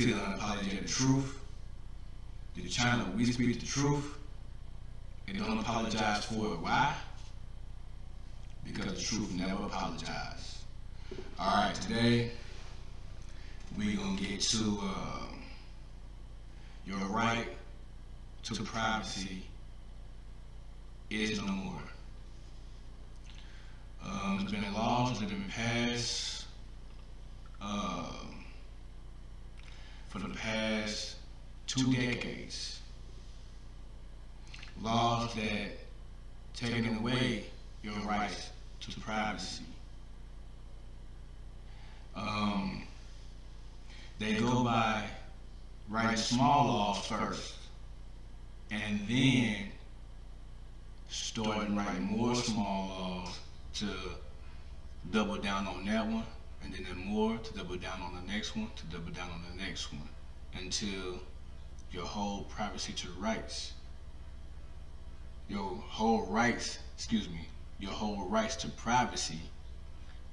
to the unapologetic truth, the channel where we speak the truth and don't apologize for it. Why? Because the truth never apologizes. Alright, today we're going to get to your right to privacy is no more. There's been laws that have been passed for the past 2 decades. Laws that taking away your rights to privacy. They go by writing small laws first, and then starting writing more small laws to double down on that one, and then more to double down on the next one, to double down on the next one, until your whole privacy to rights, your whole rights to privacy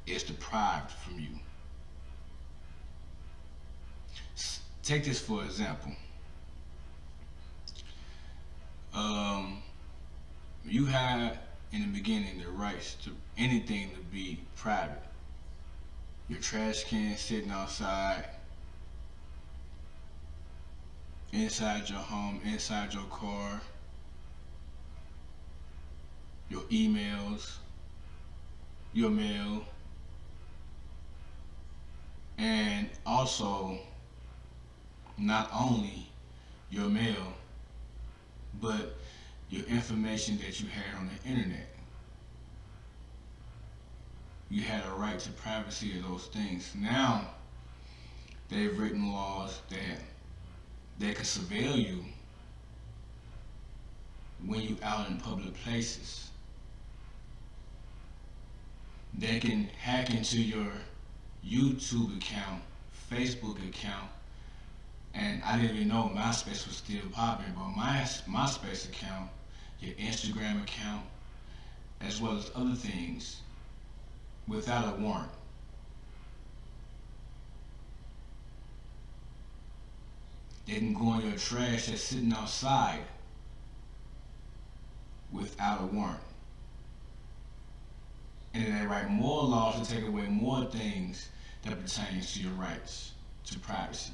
is deprived from you. Take this for example. You had in the beginning the rights to anything to be private. Your trash can sitting outside, inside your home, inside your car, your emails, your mail, and also not only your mail, but your information that you had on the internet. You had a right to privacy of those things. Now, they've written laws that they can surveil you when you're out in public places. They can hack into your YouTube account, Facebook account, and I didn't even know MySpace was still popping, but my MySpace account, your Instagram account, as well as other things, without a warrant. They can go in your trash that's sitting outside without a warrant. And then they write more laws to take away more things that pertain to your rights to privacy.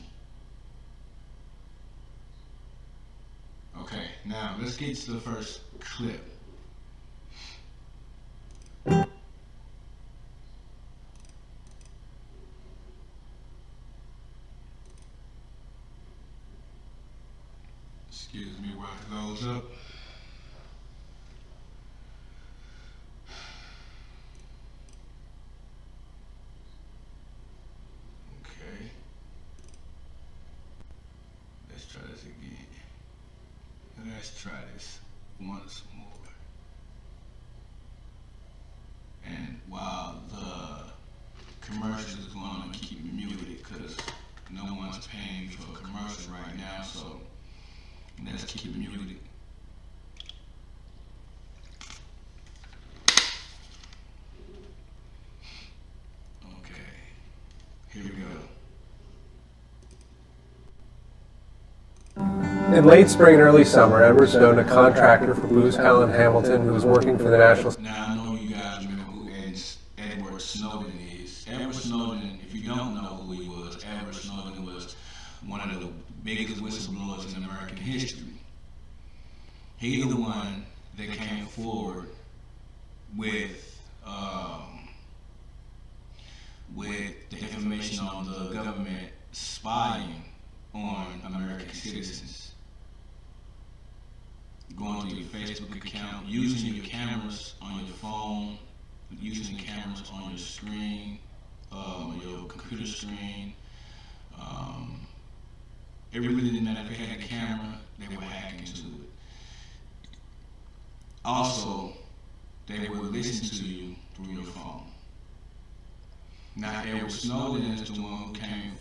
Okay, now let's get to the first clip. Excuse me while it goes up. Okay. Let's try this again. Let's try this once more. And while the commercial is going on, keep it muted because no one's paying me for a commercial right now, so let's keep it muted. Okay, here we go. In late spring and early summer, Edward Snowden, a contractor for Booz Allen Hamilton, who was working for the National... Now, I know you guys remember who Edward Snowden is. Edward Snowden, if you don't know who he was, Edward Snowden was one of the biggest whistleblowers in American history. He's the one that came forward with the information on the government spying on American citizens. Going to your Facebook account, using your cameras on your phone, using cameras on your screen, your computer screen. It really didn't matter if they had a camera, they were hacking into it. Also, they would listen to you through your phone. Now, Edward Snowden is the one who came,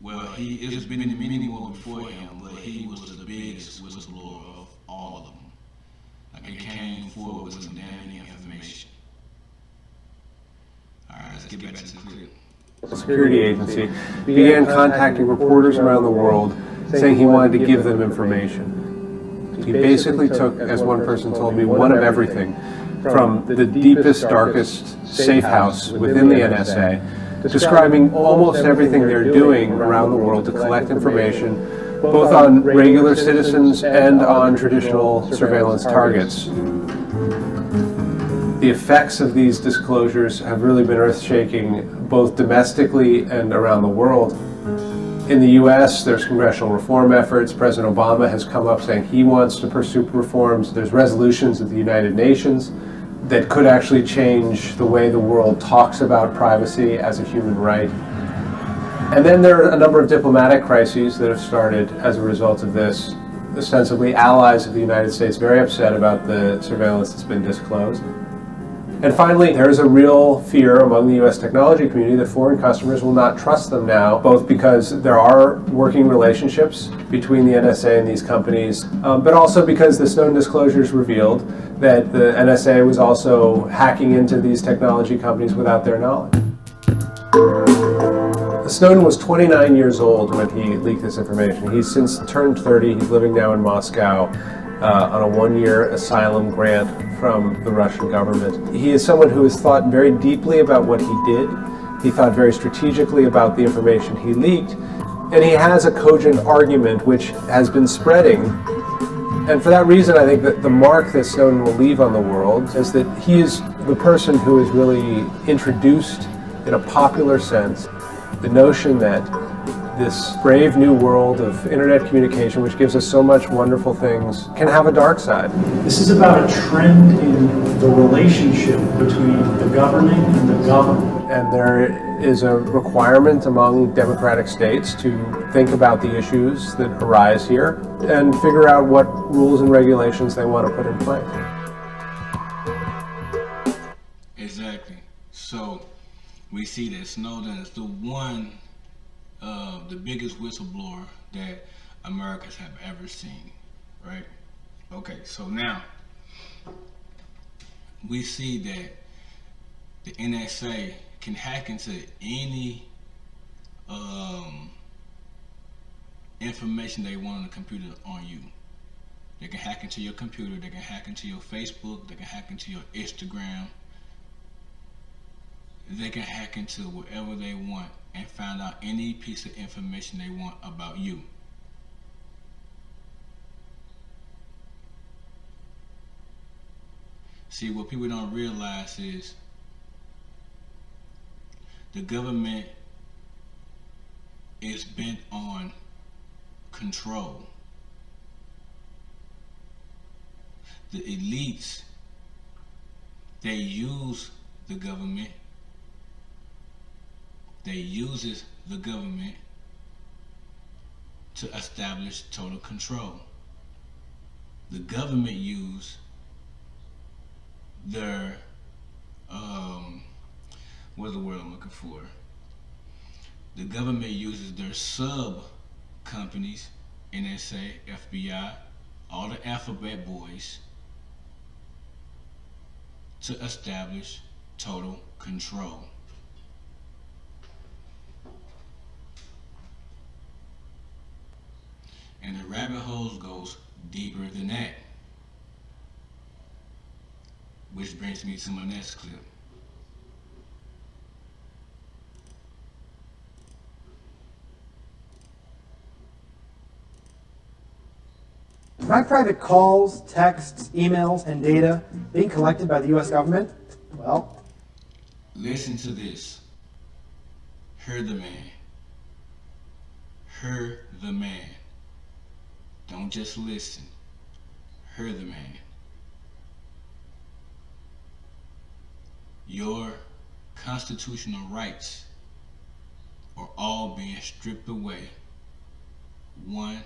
well, it's been many more before him, but he was the biggest whistleblower of all of them. Like, he came forward with some damning information. Alright, let's get back to the clip. Security Agency, began contacting reporters around the world saying he wanted to give them information. He basically took, as one person told me, one of everything from the deepest, darkest safe house within the NSA, describing almost everything they're doing around the world to collect information, both on regular citizens and on traditional surveillance targets. The effects of these disclosures have really been earth-shaking, both domestically and around the world. In the US, there's congressional reform efforts. President Obama has come up saying he wants to pursue reforms. There's resolutions at the United Nations that could actually change the way the world talks about privacy as a human right. And then there are a number of diplomatic crises that have started as a result of this. Ostensibly, allies of the United States very upset about the surveillance that's been disclosed. And finally, there is a real fear among the U.S. technology community that foreign customers will not trust them now, both because there are working relationships between the NSA and these companies, but also because the Snowden disclosures revealed that the NSA was also hacking into these technology companies without their knowledge. Snowden was 29 years old when he leaked this information. He's since turned 30. He's living now in Moscow on a one-year asylum grant from the Russian government. He is someone who has thought very deeply about what he did. He thought very strategically about the information he leaked, and he has a cogent argument which has been spreading. And for that reason, I think that the mark that Snowden will leave on the world is that he is the person who has really introduced, in a popular sense, the notion that this brave new world of internet communication, which gives us so much wonderful things, can have a dark side. This is about a trend in the relationship between the governing and the governed. And there is a requirement among democratic states to think about the issues that arise here and figure out what rules and regulations they want to put in place. Exactly. So we see that Snowden is the one, the biggest whistleblower that Americans have ever seen, right? Okay, so now we see that the NSA can hack into any information they want on the computer on you. They can hack into your computer, they can hack into your Facebook, they can hack into your Instagram. They can hack into whatever they want and find out any piece of information they want about you. See, what people don't realize is the government is bent on control. The elites, they use the government. They uses the government to establish total control. The government use their, what's the word I'm looking for? The government uses their sub companies, NSA, FBI, all the alphabet boys, to establish total control. And the rabbit hole goes deeper than that. Which brings me to my next clip. My private calls, texts, emails, and data being collected by the U.S. government, well... Listen to this. Hear the man. Hear the man. Don't just listen. Hear the man. Your constitutional rights are all being stripped away, one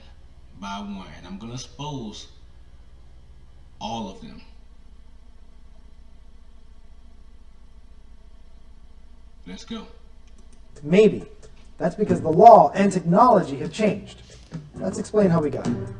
by one. And I'm going to expose all of them. Let's go. Maybe. That's because the law and technology have changed. Let's explain how we got here.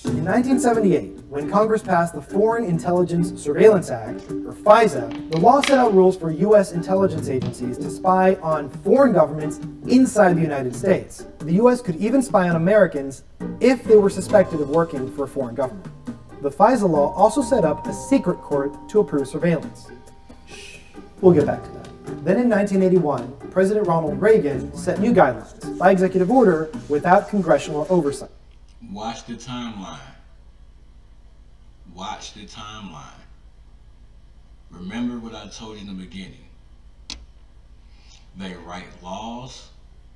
In 1978, when Congress passed the Foreign Intelligence Surveillance Act, or FISA, the law set out rules for U.S. intelligence agencies to spy on foreign governments inside the United States. The U.S. could even spy on Americans if they were suspected of working for a foreign government. The FISA law also set up a secret court to approve surveillance. We'll get back to that. Then in 1981, President Ronald Reagan set new guidelines by executive order without congressional oversight. Watch the timeline. Watch the timeline. Remember what I told you in the beginning. They write laws,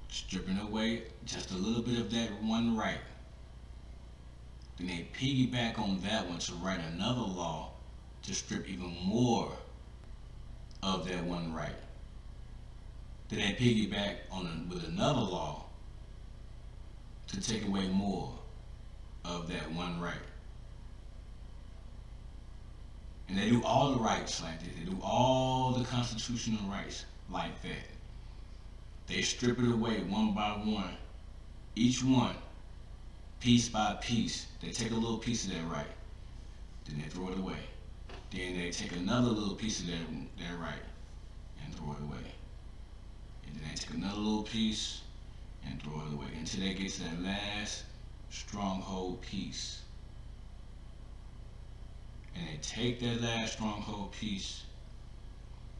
stripping away just a little bit of that one right. Then they piggyback on that one to write another law to strip even more of that one right. Then they piggyback on with another law to take away more of that one right. And they do all the rights like that. They do all the constitutional rights like that. They strip it away one by one. Each one, piece by piece. They take a little piece of that right. Then they throw it away. Then they take another little piece of that right and throw it away. And then they take another little piece and throw it away until they get to that last stronghold piece. And they take that last stronghold piece,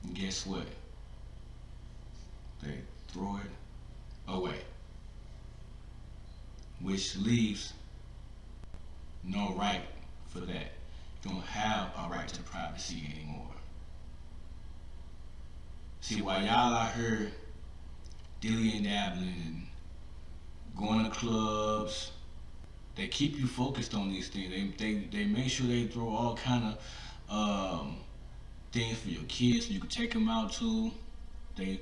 and guess what? They throw it away, which leaves no right for that. You don't have a right to privacy anymore. See, while y'all out here dilly and dabbling and going to clubs, they keep you focused on these things. They make sure they throw all kind of things for your kids so you can take them out to. They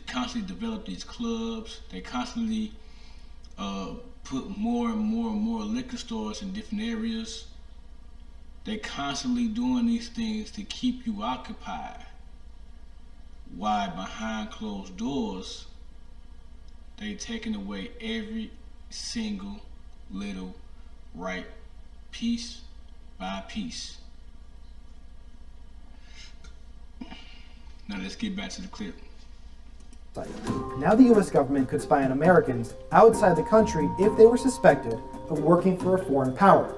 constantly develop these clubs. They constantly put more and more liquor stores in different areas. They constantly doing these things to keep you occupied. Why behind closed doors, they taking away every single little right, piece by piece. Now let's get back to the clip. Now the U.S. government could spy on Americans outside the country if they were suspected of working for a foreign power.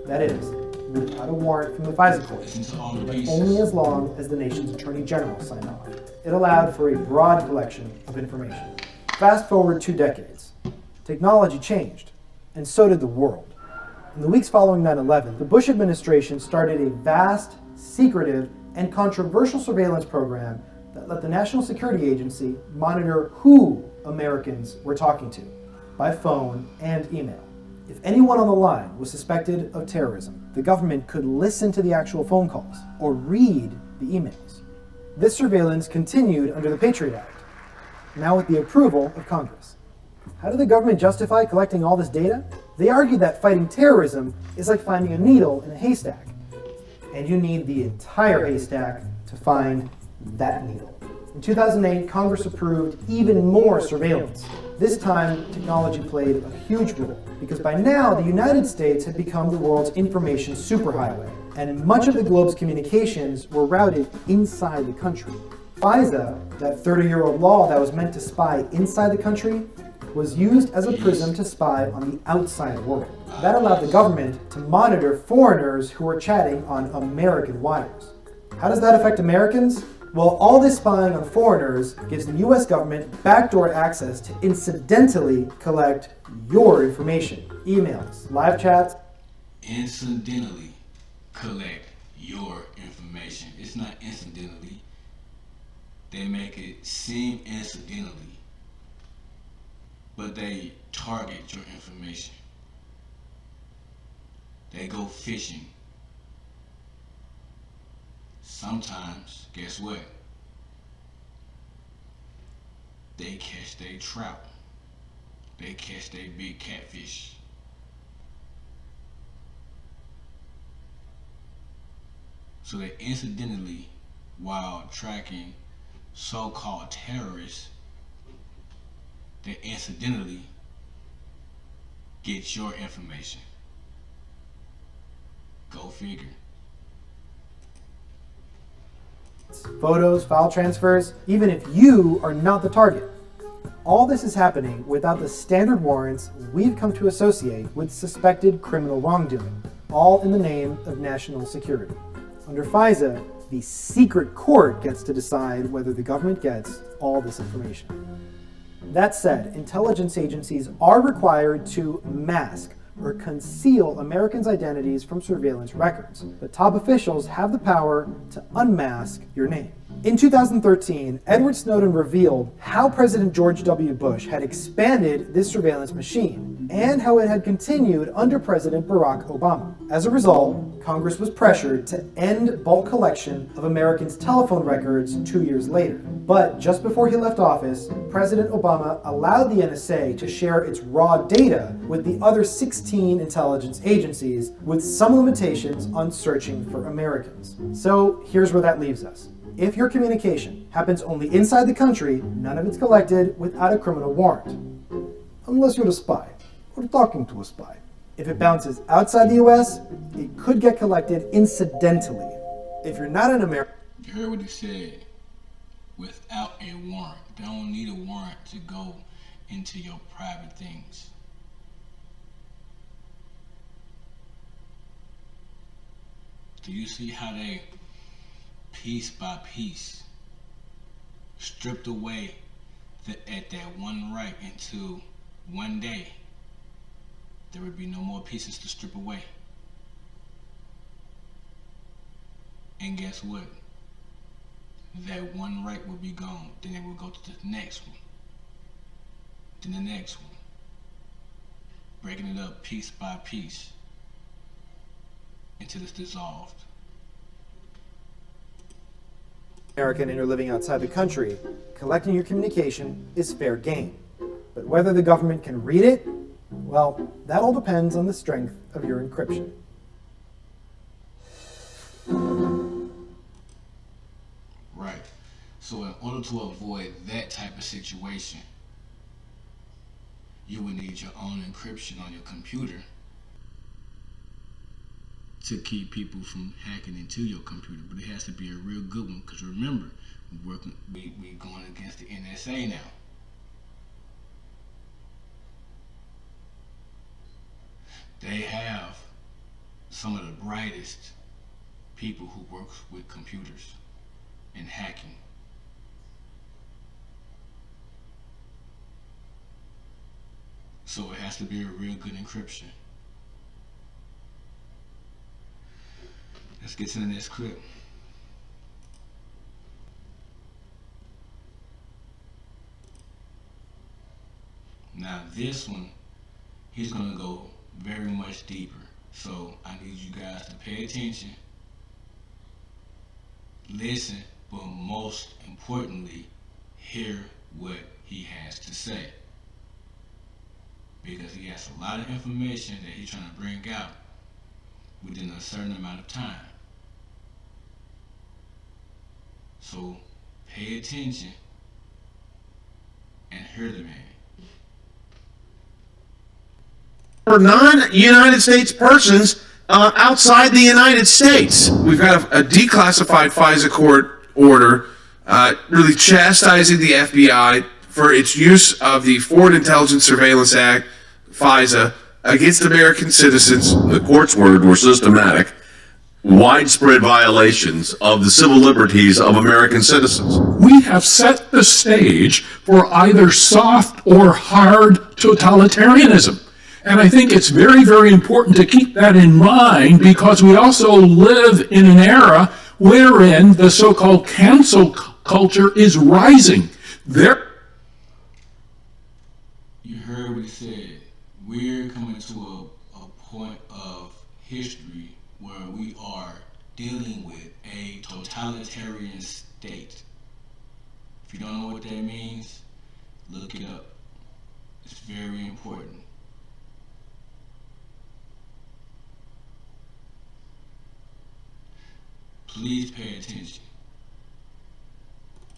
That is, without a warrant from the FISA court, but only as long as the nation's attorney general signed off. It allowed for a broad collection of information. Fast forward 2 decades. Technology changed, and so did the world. In the weeks following 9/11, the Bush administration started a vast, secretive, and controversial surveillance program that let the National Security Agency monitor who Americans were talking to by phone and email. If anyone on the line was suspected of terrorism, the government could listen to the actual phone calls or read the emails. This surveillance continued under the Patriot Act, now with the approval of Congress. How did the government justify collecting all this data? They argued that fighting terrorism is like finding a needle in a haystack, and you need the entire haystack to find that needle. In 2008, Congress approved even more surveillance. This time, technology played a huge role, because by now the United States had become the world's information superhighway, and much of the globe's communications were routed inside the country. FISA, that 30-year-old law that was meant to spy inside the country, was used as a prism to spy on the outside world. That allowed the government to monitor foreigners who were chatting on American wires. How does that affect Americans? Well, all this spying on foreigners gives the US government backdoor access to incidentally collect your information. Emails, live chats. Incidentally collect your information. It's not incidentally. They make it seem incidentally, but they target your information. They go fishing. Sometimes, guess what? They catch their trout. They catch their big catfish. So they incidentally, while tracking so-called terrorists, they incidentally get your information. Go figure. Photos, file transfers, even if you are not the target. All this is happening without the standard warrants we've come to associate with suspected criminal wrongdoing, all in the name of national security. Under FISA, the secret court gets to decide whether the government gets all this information. That said, intelligence agencies are required to mask or conceal Americans' identities from surveillance records, but top officials have the power to unmask your name. In 2013, Edward Snowden revealed how President George W. Bush had expanded this surveillance machine and how it had continued under President Barack Obama. As a result, Congress was pressured to end bulk collection of Americans' telephone records 2 years later. But just before he left office, President Obama allowed the NSA to share its raw data with the other 16 intelligence agencies, with some limitations on searching for Americans. So here's where that leaves us. If your communication happens only inside the country, none of it's collected without a criminal warrant. Unless you're a spy, or talking to a spy. If it bounces outside the US, it could get collected incidentally. If you're not an American... You heard what he said. Without a warrant. They don't need a warrant to go into your private things. Do you see how they, piece by piece, stripped away at that one right into one day? There would be no more pieces to strip away. And guess what? That one right will be gone. Then it will go to the next one. Then the next one. Breaking it up piece by piece until it's dissolved. American and you're living outside the country, collecting your communication is fair game. But whether the government can read it, well, that all depends on the strength of your encryption. Right. So in order to avoid that type of situation, you would need your own encryption on your computer to keep people from hacking into your computer. But it has to be a real good one, because remember, we're going against the NSA now. They have some of the brightest people who work with computers and hacking. So it has to be a real good encryption. Let's get to the next clip. Now this one, he's gonna go very much deeper. So I need you guys to pay attention, listen, but most importantly, hear what he has to say. Because he has a lot of information that he's trying to bring out within a certain amount of time. So pay attention and hear the man. For non-United States persons outside the United States. We've got a declassified FISA court order really chastising the FBI for its use of the Foreign Intelligence Surveillance Act, FISA, against American citizens. The court's word were systematic, widespread violations of the civil liberties of American citizens. We have set the stage for either soft or hard totalitarianism. And I think it's very, very important to keep that in mind, because we also live in an era wherein the so-called cancel culture is rising. You heard what he said. We're coming to a point of history where we are dealing with a totalitarian state. If you don't know what that means, look it up. It's very important. Please pay attention.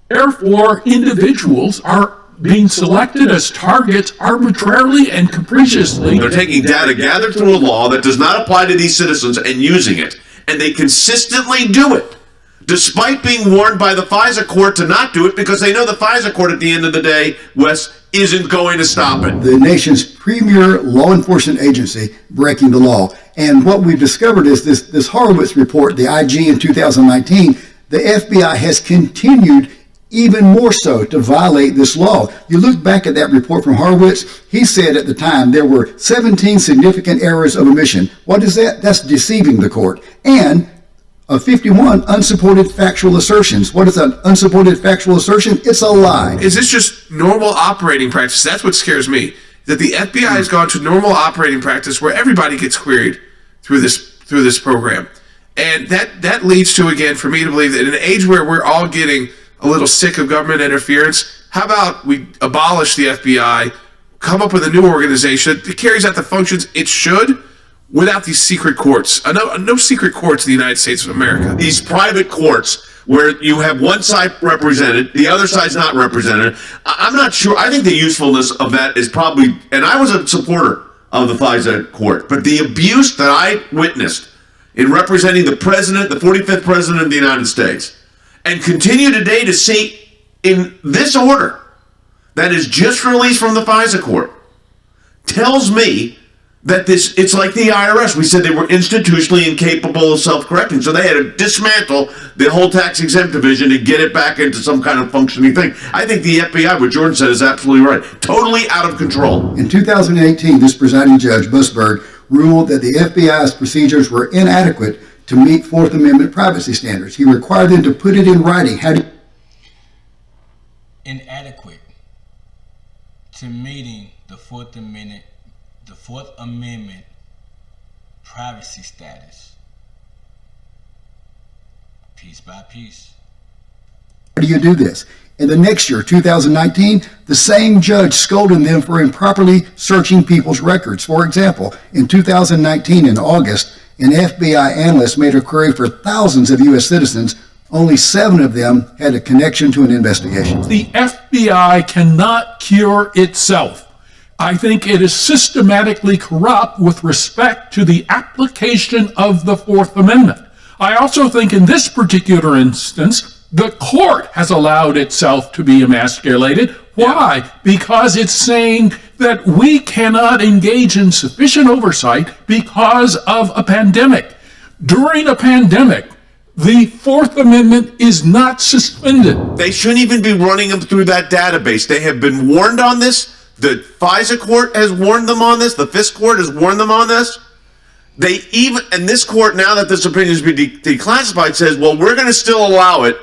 Therefore, individuals are being selected as targets arbitrarily and capriciously. They're taking data gathered through a law that does not apply to these citizens and using it. And they consistently do it, despite being warned by the FISA court to not do it, because they know the FISA court at the end of the day, Wes, isn't going to stop it. The nation's premier law enforcement agency breaking the law. And what we've discovered is this Horowitz report, the IG in 2019, the FBI has continued even more so to violate this law. You look back at that report from Horowitz, he said at the time there were 17 significant errors of omission. What is that? That's deceiving the court. And 51 unsupported factual assertions. What is an unsupported factual assertion? It's a lie. Is this just normal operating practice? That's what scares me. That the FBI has gone to normal operating practice where everybody gets queried through this program. And that leads to, again, for me to believe that in an age where we're all getting a little sick of government interference, how about we abolish the FBI, come up with a new organization that carries out the functions it should without these secret courts. No secret courts in the United States of America. These private courts where you have one side represented, the other side's not represented. I'm not sure. I think the usefulness of that is probably, and I was a supporter of the FISA court, but the abuse that I witnessed in representing the president, the 45th president of the United States, and continue today to see in this order that is just released from the FISA court, tells me that it's like the IRS. We said they were institutionally incapable of self-correcting, so they had to dismantle the whole tax-exempt division to get it back into some kind of functioning thing. I think the FBI, what Jordan said, is absolutely right. Totally out of control. In 2018, this presiding judge, Busberg, ruled that the FBI's procedures were inadequate to meet Fourth Amendment privacy standards. He required them to put it in writing. Inadequate to meeting the Fourth Amendment privacy status, piece by piece. How do you do this? And the next year, 2019, the same judge scolded them for improperly searching people's records. For example, in 2019, in August, an FBI analyst made a query for thousands of U.S. citizens. Only 7 of them had a connection to an investigation. The FBI cannot cure itself. I think it is systematically corrupt with respect to the application of the Fourth Amendment. I also think in this particular instance, the court has allowed itself to be emasculated. Why? Because it's saying that we cannot engage in sufficient oversight because of a pandemic. During a pandemic, the Fourth Amendment is not suspended. They shouldn't even be running them through that database. They have been warned on this. The FISA court has warned them on this. The FISC court has warned them on this. And this court, now that this opinion has been declassified, says, well, we're going to still allow it.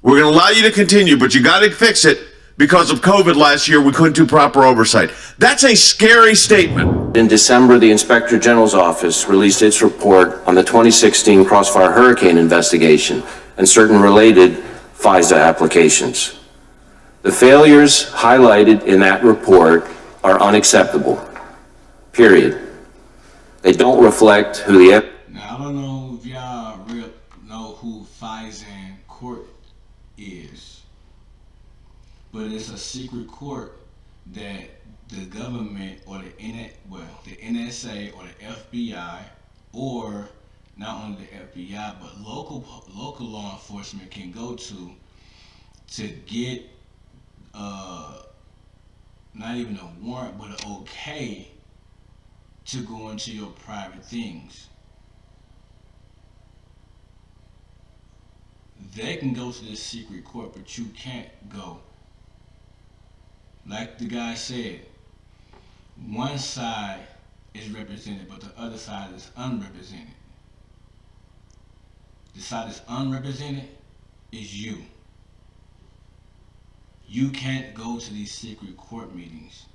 We're going to allow you to continue, but you got to fix it because of COVID last year. We couldn't do proper oversight. That's a scary statement. In December, the Inspector General's office released its report on the 2016 Crossfire Hurricane investigation and certain related FISA applications. The failures highlighted in that report are unacceptable, period. They don't reflect who the... Now, I don't know if y'all know who FISA court is, but it's a secret court that the government or the NSA or the FBI, or not only the FBI, but local law enforcement can go to get not even a warrant, but an okay to go into your private things. They can go to this secret court, but you can't go. Like the guy said, one side is represented, but the other side is unrepresented. The side that's unrepresented is you. You can't go to these secret court meetings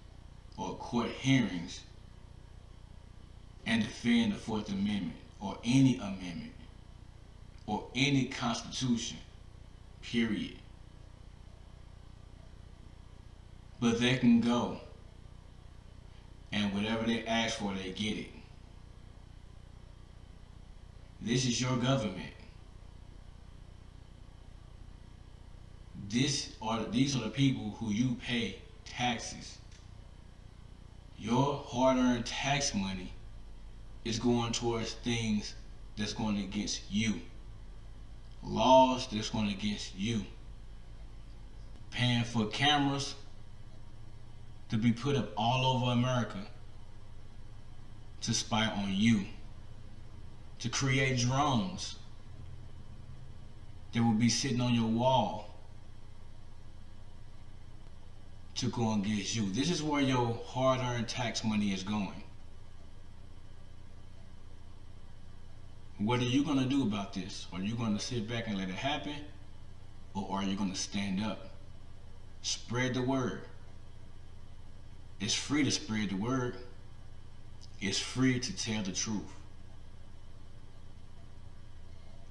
or court hearings and defend the Fourth Amendment or any amendment or any constitution, period. But they can go, and whatever they ask for, they get it. This is your government. These are the people who you pay taxes. Your hard-earned tax money is going towards things that's going against you. Laws that's going against you. Paying for cameras to be put up all over America to spy on you. To create drones that will be sitting on your wall to go against you. This is where your hard-earned tax money is going. What are you going to do about this? Are you going to sit back and let it happen? Or are you going to stand up? Spread the word. It's free to spread the word. It's free to tell the truth.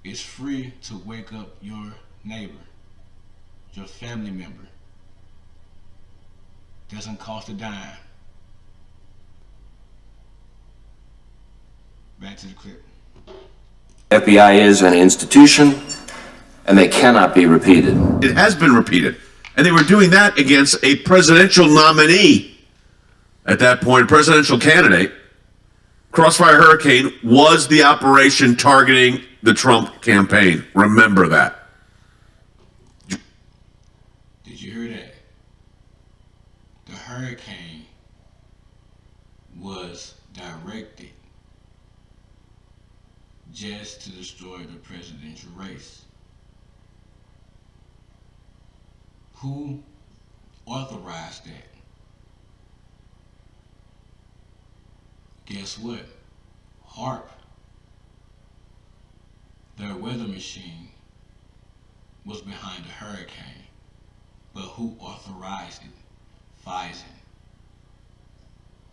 It's free to wake up your neighbor, your family member. Doesn't cost a dime. Back to the clip. FBI is an institution, and they cannot be repeated. It has been repeated. And they were doing that against a presidential nominee. At that point, presidential candidate. Crossfire Hurricane was the operation targeting the Trump campaign. Remember that. Did you hear that? The hurricane was directed just to destroy the presidential race. Who authorized that? Guess what? HARP, their weather machine, was behind the hurricane. But who authorized it? FISA.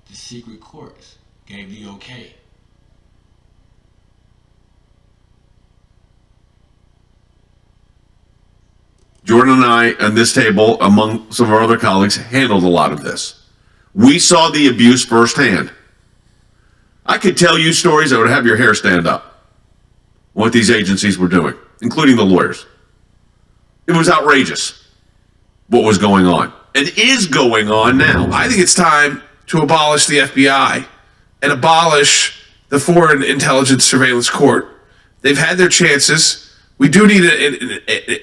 The secret courts gave the okay. Jordan and I, on this table, among some of our other colleagues, handled a lot of this. We saw the abuse firsthand. I could tell you stories that would have your hair stand up. What these agencies were doing, including the lawyers. It was outrageous what was going on and is going on now. I think it's time to abolish the FBI and abolish the Foreign Intelligence Surveillance Court. They've had their chances. We do need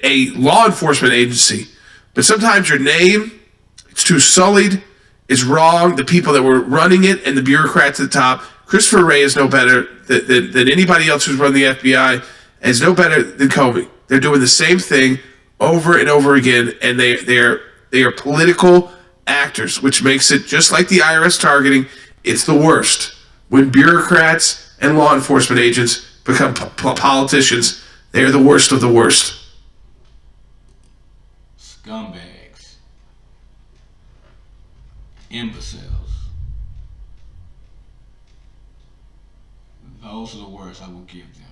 a law enforcement agency, but sometimes your name, it's too sullied, it's wrong. The people that were running it and the bureaucrats at the top, Christopher Wray is no better than anybody else who's run the FBI, and is no better than Comey. They're doing the same thing over and over again, and they are political actors, which makes it just like the IRS targeting. It's the worst when bureaucrats and law enforcement agents become politicians. They are the worst of the worst. Scumbags. Imbeciles. Those are the words I will give them.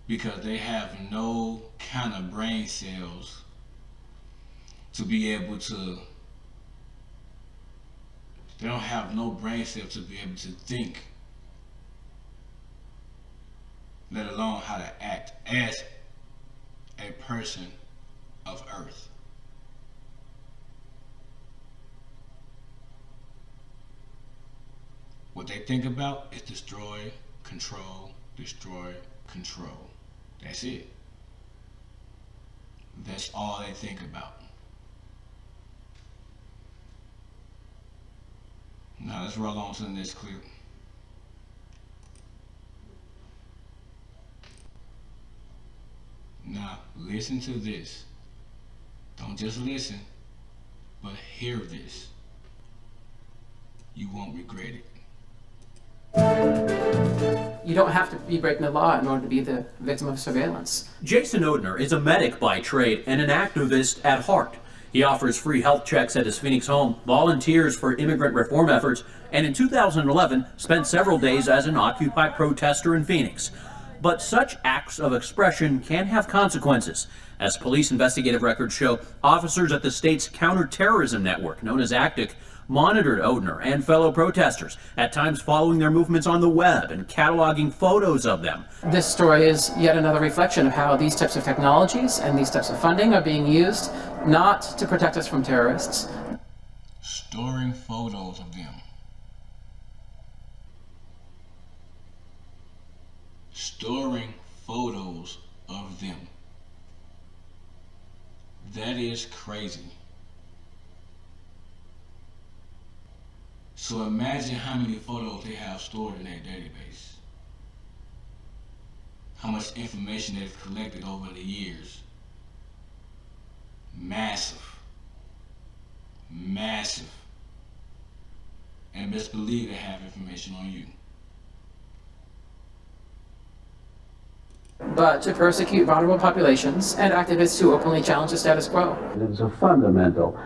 Because they have no kind of brain cells to be able to, they don't have no brain cells to be able to think, let alone how to act as a person of Earth. What they think about is destroy, control, destroy, control. That's it. That's all they think about. Now let's roll on to the next clip. Now listen to this. Don't just listen, but hear this. You won't regret it. You don't have to be breaking the law in order to be the victim of surveillance. Jason Odner is a medic by trade and an activist at heart. He offers free health checks at his Phoenix home, volunteers for immigrant reform efforts, and in 2011 spent several days as an Occupy protester in Phoenix. But such acts of expression can have consequences. As police investigative records show, officers at the state's counterterrorism network, known as ACTIC, monitored Odhner and fellow protesters, at times following their movements on the web and cataloging photos of them. This story is yet another reflection of how these types of technologies and these types of funding are being used not to protect us from terrorists. Storing photos of them. Storing photos of them. That is crazy. So imagine how many photos they have stored in that database. How much information they've collected over the years. Massive. Massive. And best believe they have information on you. But to persecute vulnerable populations and activists who openly challenge the status quo. It is a fundamental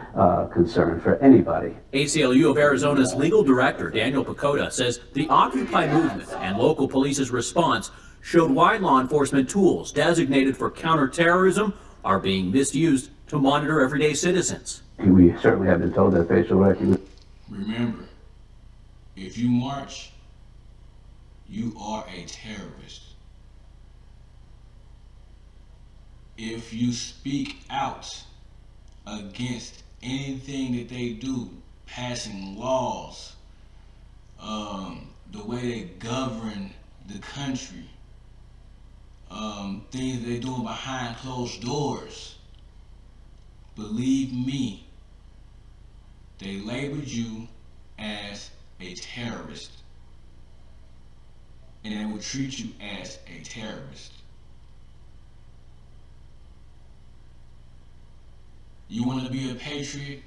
concern for anybody. ACLU of Arizona's legal director, Daniel Pacoda, says the Occupy movement and local police's response showed why law enforcement tools designated for counterterrorism are being misused to monitor everyday citizens. We certainly have been told that facial recognition. Remember, if you march, you are a terrorist. If you speak out against anything that they do, passing laws, the way they govern the country, things they're doing behind closed doors, believe me, they labeled you as a terrorist. And they will treat you as a terrorist. You want to be a patriot?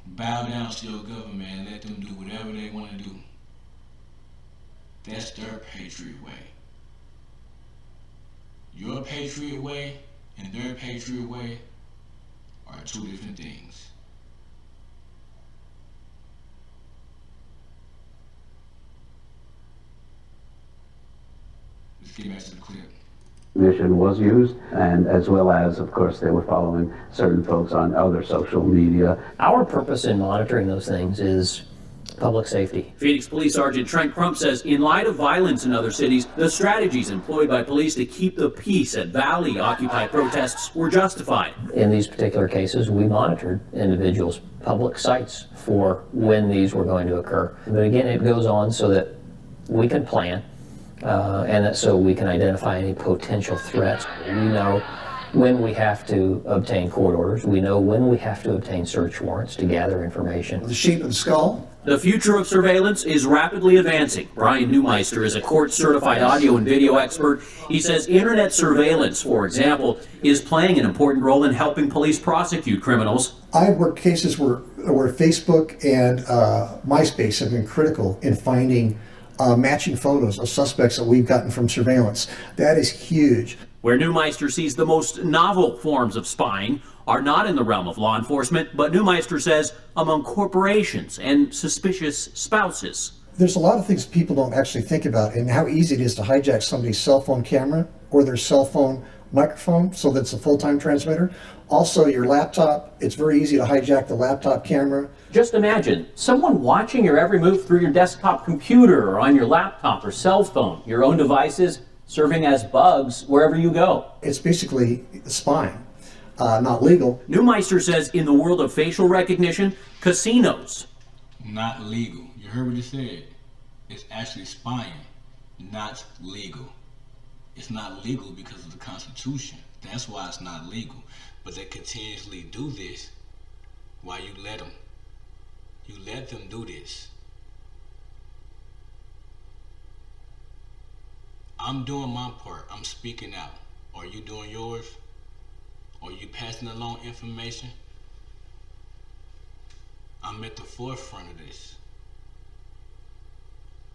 Bow down to your government and let them do whatever they want to do. That's their patriot way. Your patriot way and their patriot way are two different things. Let's get back to the clip. Mission was used, and as well as, of course, they were following certain folks on other social media. Our purpose in monitoring those things is public safety. Phoenix Police Sergeant Trent Crump says in light of violence in other cities, the strategies employed by police to keep the peace at Valley Occupy protests were justified. In these particular cases, we monitored individuals' public sites for when these were going to occur. But again, it goes on so that we can plan. And that so we can identify any potential threats. We know when we have to obtain court orders. We know when we have to obtain search warrants to gather information. The shape of the skull. The future of surveillance is rapidly advancing. Brian Neumeister is a court-certified audio and video expert. He says internet surveillance, for example, is playing an important role in helping police prosecute criminals. I've worked cases where Facebook and MySpace have been critical in finding matching photos of suspects that we've gotten from surveillance. That is huge. Where Neumeister sees the most novel forms of spying are not in the realm of law enforcement, but Neumeister says among corporations and suspicious spouses. There's a lot of things people don't actually think about, and how easy it is to hijack somebody's cell phone camera or their cell phone microphone so that it's a full-time transmitter. Also, your laptop, it's very easy to hijack the laptop camera. Just imagine someone watching your every move through your desktop computer or on your laptop or cell phone, your own devices serving as bugs wherever you go. It's basically spying, not legal. Neumeister says in the world of facial recognition, casinos. Not legal. You heard what he said. It's actually spying, not legal. It's not legal because of the Constitution. That's why it's not legal. But they continuously do this while you let them. You let them do this. I'm doing my part. I'm speaking out. Are you doing yours? Are you passing along information? I'm at the forefront of this.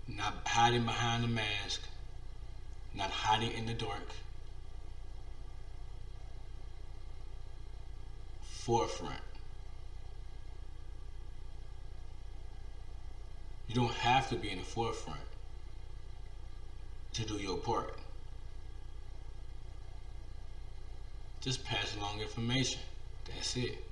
Not hiding behind the mask. Not hiding in the dark. Forefront. You don't have to be in the forefront to do your part. Just pass along information. That's it.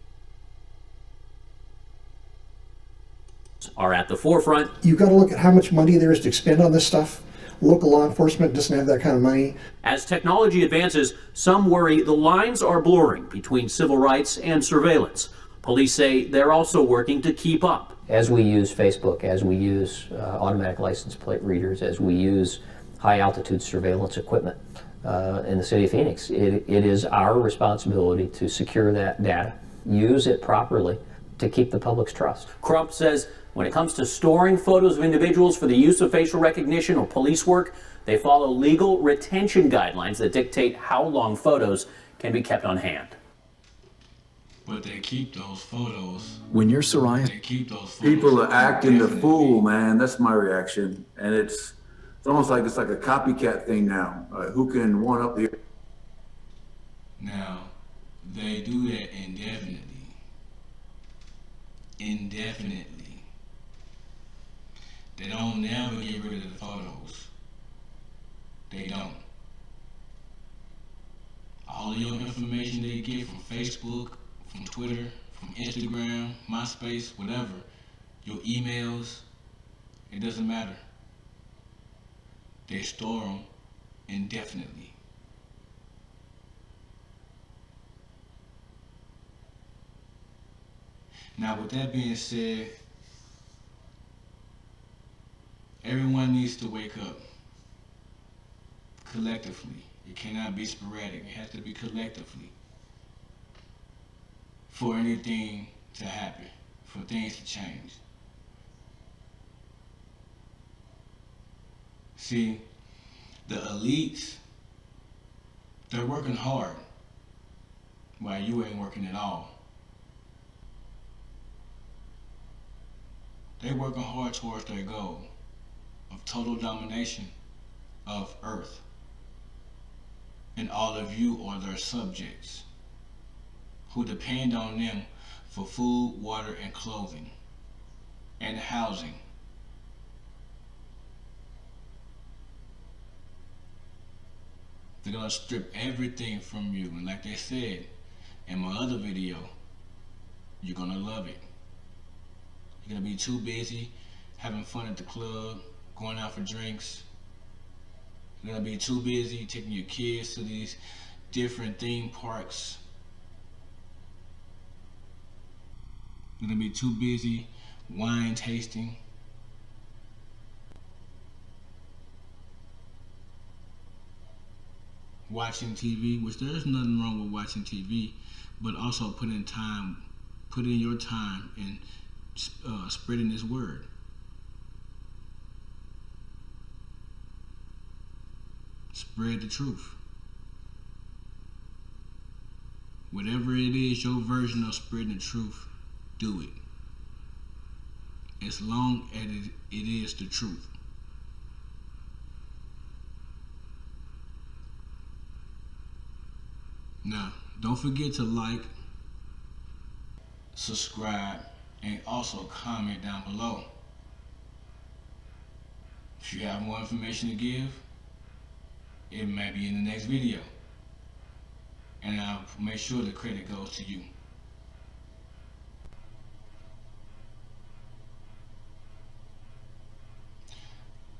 are at the forefront. You've got to look at how much money there is to expend on this stuff. Local law enforcement doesn't have that kind of money. As technology advances, some worry the lines are blurring between civil rights and surveillance. Police say they're also working to keep up. As we use Facebook, as we use automatic license plate readers, as we use high-altitude surveillance equipment in the city of Phoenix, it is our responsibility to secure that data, use it properly to keep the public's trust. Crump says when it comes to storing photos of individuals for the use of facial recognition or police work, they follow legal retention guidelines that dictate how long photos can be kept on hand. But they keep those photos. When you're surrounded, They keep those photos. people are acting the fool, man. That's my reaction. And it's almost like it's like a copycat thing now. Who can one up the... Now, they do that indefinitely. Indefinitely. They don't never get rid of the photos. They don't. All of your information they get from Facebook, from Twitter, from Instagram, MySpace, whatever, your emails, it doesn't matter. They store them indefinitely. Now, with that being said, everyone needs to wake up collectively. It cannot be sporadic. It has to be collectively for anything to happen, for things to change. See, the elites, they're working hard while you ain't working at all. They're working hard towards their goal of total domination of Earth. And all of you are their subjects who depend on them for food, water, and clothing, and housing. They're gonna strip everything from you, and like they said in my other video, you're gonna love it. You're gonna be too busy having fun at the club, going out for drinks. You're gonna be too busy taking your kids to these different theme parks. You're gonna be too busy wine tasting. Watching TV, which there's nothing wrong with watching TV, but also put in your time in spreading this word. Spread the truth. Whatever it is, your version of spreading the truth, do it. As long as it is the truth. Now, don't forget to like, subscribe, and also comment down below. If you have more information to give, it may be in the next video. And I'll make sure the credit goes to you.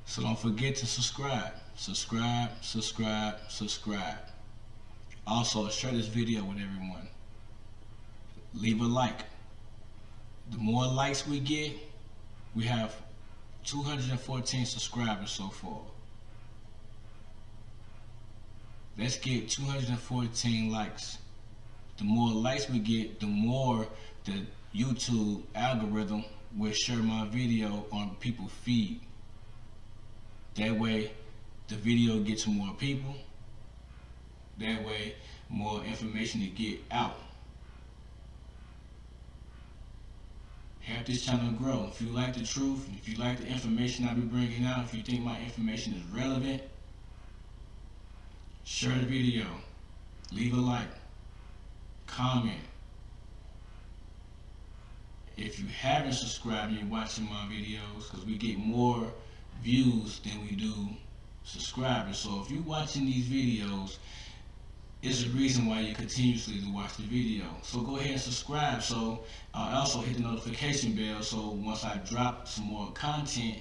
So don't forget to subscribe. Subscribe, subscribe, subscribe. Also, share this video with everyone. Leave a like. The more likes we get, we have 214 subscribers so far. Let's get 214 likes. The more likes we get, the more the YouTube algorithm will share my video on people's feed. That way, the video gets to more people. That way, more information to get out. Help this channel grow. If you like the truth, if you like the information I be bringing out, if you think my information is relevant, share the video, leave a like, comment. If you haven't subscribed and you're watching my videos, because we get more views than we do subscribers. So if you're watching these videos is the reason why you continuously to watch the video. So go ahead and subscribe. So also hit the notification bell, so once I drop some more content,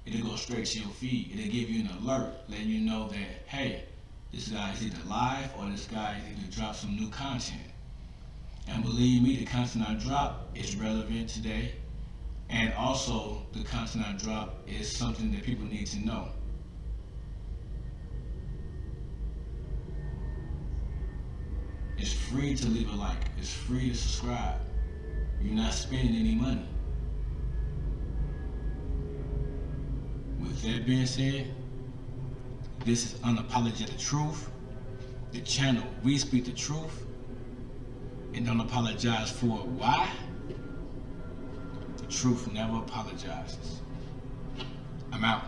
it'll go straight to your feed. It'll give you an alert, letting you know that, hey, this guy is either live or this guy is either drop some new content. And believe me, the content I drop is relevant today. And also, the content I drop is something that people need to know. It's free to leave a like. It's free to subscribe. You're not spending any money. With that being said, this is Unapologetic Truth, the channel we speak the truth and don't apologize for it. Why? The truth never apologizes. I'm out.